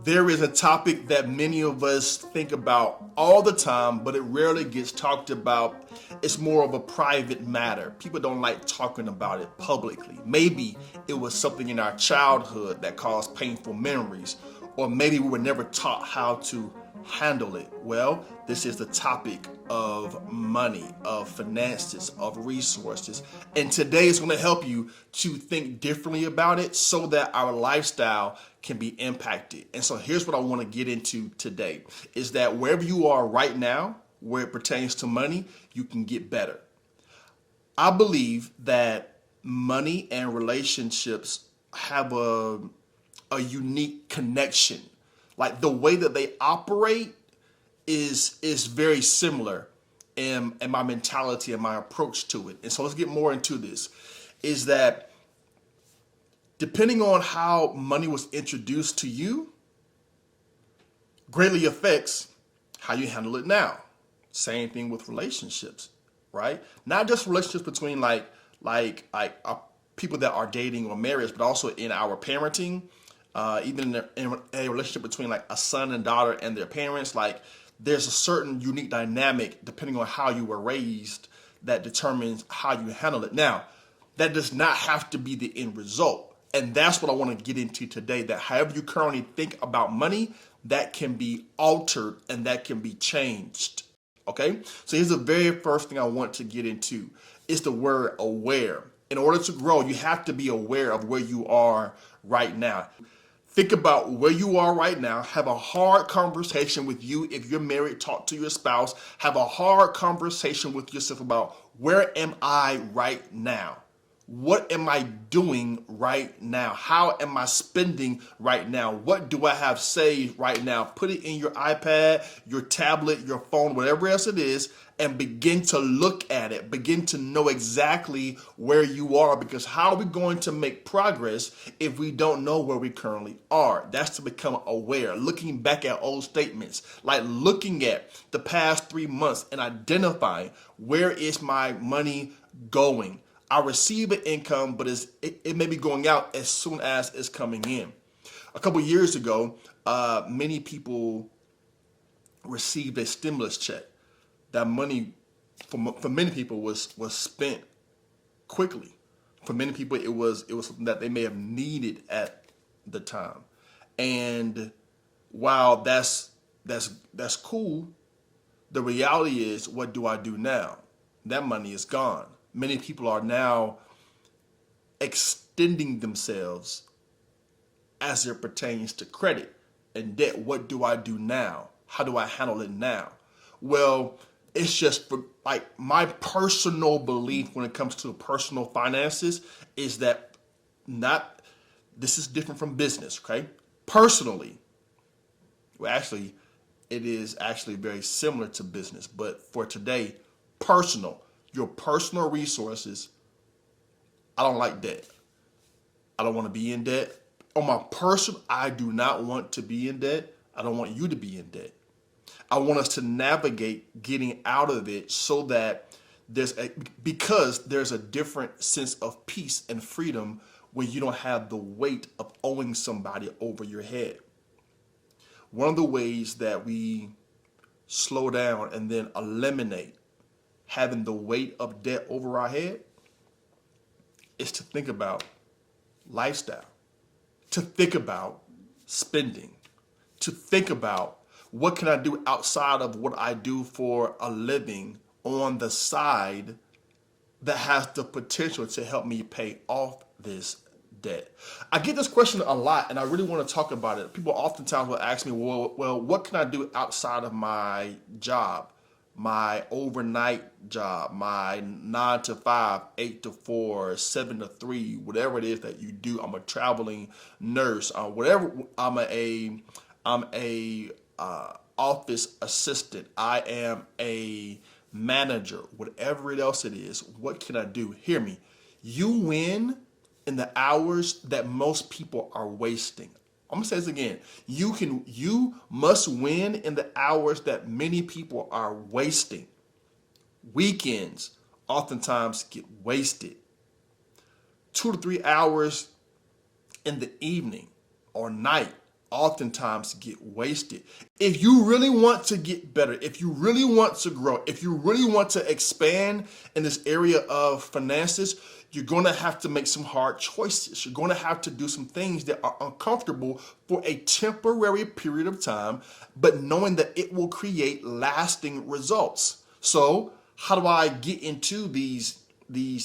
There is a topic that many of us think about all the time, but it rarely gets talked about. It's more of a private matter. People don't like talking about it publicly. Maybe it was something in our childhood that caused painful memories, or maybe we were never taught how to handle it. Well, this is the topic of money, of finances, of resources. And today is going to help you to think differently about it so that our lifestyle can be impacted. And so here's what I want to get into today is that wherever you are right now, where it pertains to money, you can get better. I believe that money and relationships have a unique connection. Like the way that they operate is very similar in my mentality and my approach to it. And so let's get more into this. Is that depending on how money was introduced to you, greatly affects how you handle it now. Same thing with relationships, right? Not just relationships between people that are dating or married, but also in our parenting, even in a relationship between like a son and daughter and their parents. Like there's a certain unique dynamic depending on how you were raised that determines how you handle it. Now, that does not have to be the end result. And that's what I want to get into today, that however you currently think about money, that can be altered and that can be changed. Okay? So here's the very first thing I want to get into is the word aware. In order to grow, you have to be aware of where you are right now. Think about where you are right now. Have a hard conversation with you. If you're married, talk to your spouse. Have a hard conversation with yourself about where am I right now? What am I doing right now? How am I spending right now? What do I have saved right now? Put it in your iPad, your tablet, your phone, whatever else it is, and begin to look at it. Begin to know exactly where you are, because how are we going to make progress if we don't know where we currently are? That's to become aware, looking back at old statements, like looking at the past 3 months and identifying where is my money going. I receive an income, but it may be going out as soon as it's coming in. A couple years ago, many people received a stimulus check. That money, for many people, was spent quickly. For many people, it was something that they may have needed at the time. And while that's cool, the reality is, what do I do now? That money is gone. Many people are now extending themselves as it pertains to credit and debt. What do I do now? How do I handle it now? Well, it's just for like my personal belief when it comes to personal finances is that not this is different from business, okay? Personally, well, actually, it is actually very similar to business, but for today, personal. Your personal resources. I don't like debt. I don't want to be in debt. On my personal, I do not want to be in debt. I don't want you to be in debt. I want us to navigate getting out of it so that because there's a different sense of peace and freedom when you don't have the weight of owing somebody over your head. One of the ways that we slow down and then eliminate having the weight of debt over our head is to think about lifestyle, to think about spending, to think about what can I do outside of what I do for a living on the side that has the potential to help me pay off this debt. I get this question a lot and I really want to talk about it. People oftentimes will ask me, well, what can I do outside of my job? My overnight job, my 9 to 5, 8 to 4, 7 to 3, whatever it is that you do. I'm a traveling nurse, whatever. I'm a office assistant. I am a manager, whatever else it is. What can I do? Hear me. You win in the hours that most people are wasting. I'm gonna say this again. You must win in the hours that many people are wasting. Weekends oftentimes get wasted. 2 to 3 hours in the evening or night oftentimes get wasted. If you really want to get better, if you really want to grow, if you really want to expand in this area of finances, you're going to have to make some hard choices. You're going to have to do some things that are uncomfortable for a temporary period of time, but knowing that it will create lasting results. So how do I get into these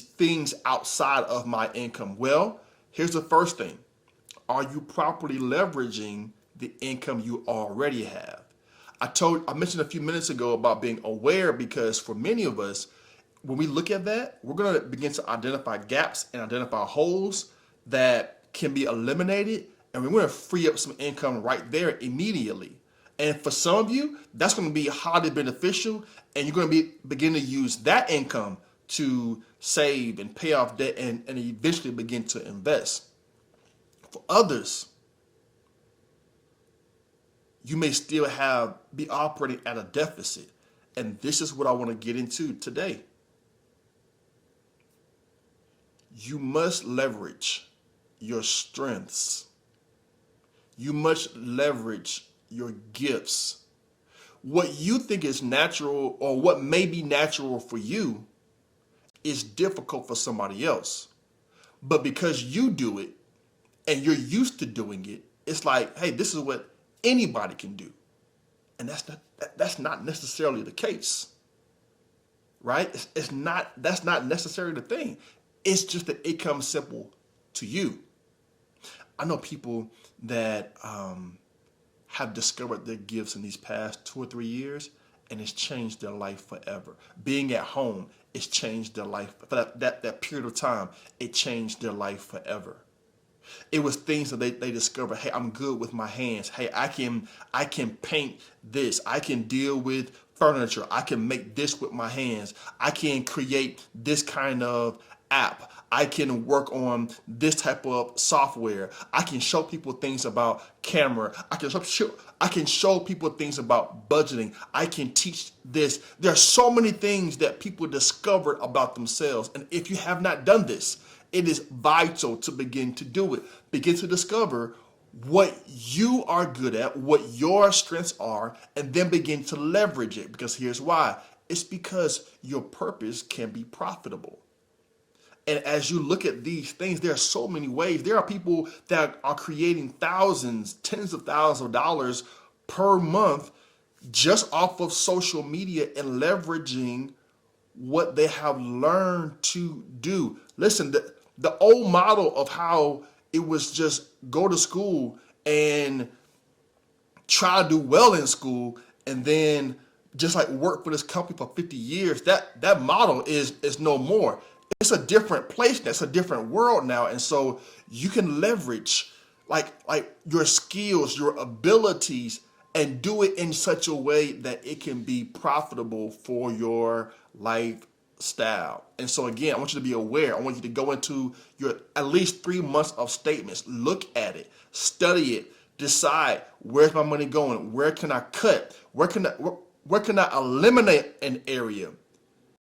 things outside of my income? Well, here's the first thing. Are you properly leveraging the income you already have? I mentioned a few minutes ago about being aware, because for many of us, when we look at that, we're going to begin to identify gaps and identify holes that can be eliminated, and we're going to free up some income right there immediately. And for some of you, that's going to be highly beneficial, and you're going to begin to use that income to save and pay off debt and eventually begin to invest. For others, you may still be operating at a deficit. And this is what I want to get into today. You must leverage your strengths. You must leverage your gifts. What you think is natural, or what may be natural for you, is difficult for somebody else. But because you do it and you're used to doing it, it's like, hey, this is what anybody can do. And that's not necessarily the case. Right? That's not necessarily the thing. It's just that it comes simple to you. I know people that have discovered their gifts in these past 2 or 3 years, and it's changed their life forever. Being at home, it's changed their life. For that period of time, it changed their life forever. It was things that they discovered. Hey, I'm good with my hands. Hey, I can paint this. I can deal with furniture. I can make this with my hands. I can create this kind of app. I can work on this type of software. I can show people things about camera. I can show people things about budgeting. I can teach this. There are so many things that people discovered about themselves. And if you have not done this, it is vital to begin to do it. Begin to discover what you are good at, what your strengths are, and then begin to leverage it. Because here's why. It's because your purpose can be profitable. And as you look at these things, there are so many ways. There are people that are creating thousands, tens of thousands of dollars per month just off of social media and leveraging what they have learned to do. Listen, the old model of how it was just go to school and try to do well in school and then just like work for this company for 50 years, that model is no more. It's a different place. That's a different world now. And so you can leverage like your skills, your abilities, and do it in such a way that it can be profitable for your lifestyle. And so again, I want you to be aware. I want you to go into your at least 3 months of statements. Look at it, study it, decide, where's my money going? Where can I cut? Where can I eliminate an area?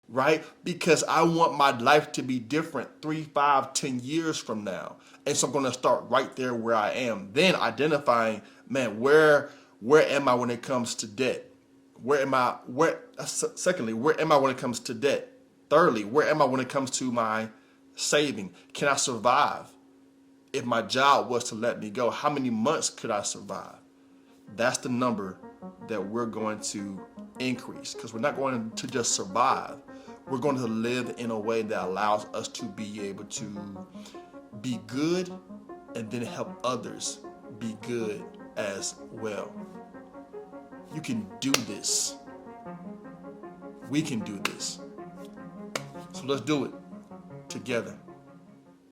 Right? Because I want my life to be different 3, 5, 10 years from now. And so I'm going to start right there where I am. Then identifying, man, where am I when it comes to debt? Secondly, where am I when it comes to debt? Thirdly, where am I when it comes to my saving? Can I survive? If my job was to let me go, how many months could I survive? That's the number that we're going to increase, because we're not going to just survive. We're going to live in a way that allows us to be able to be good and then help others be good as well. You can do this. We can do this. So let's do it together.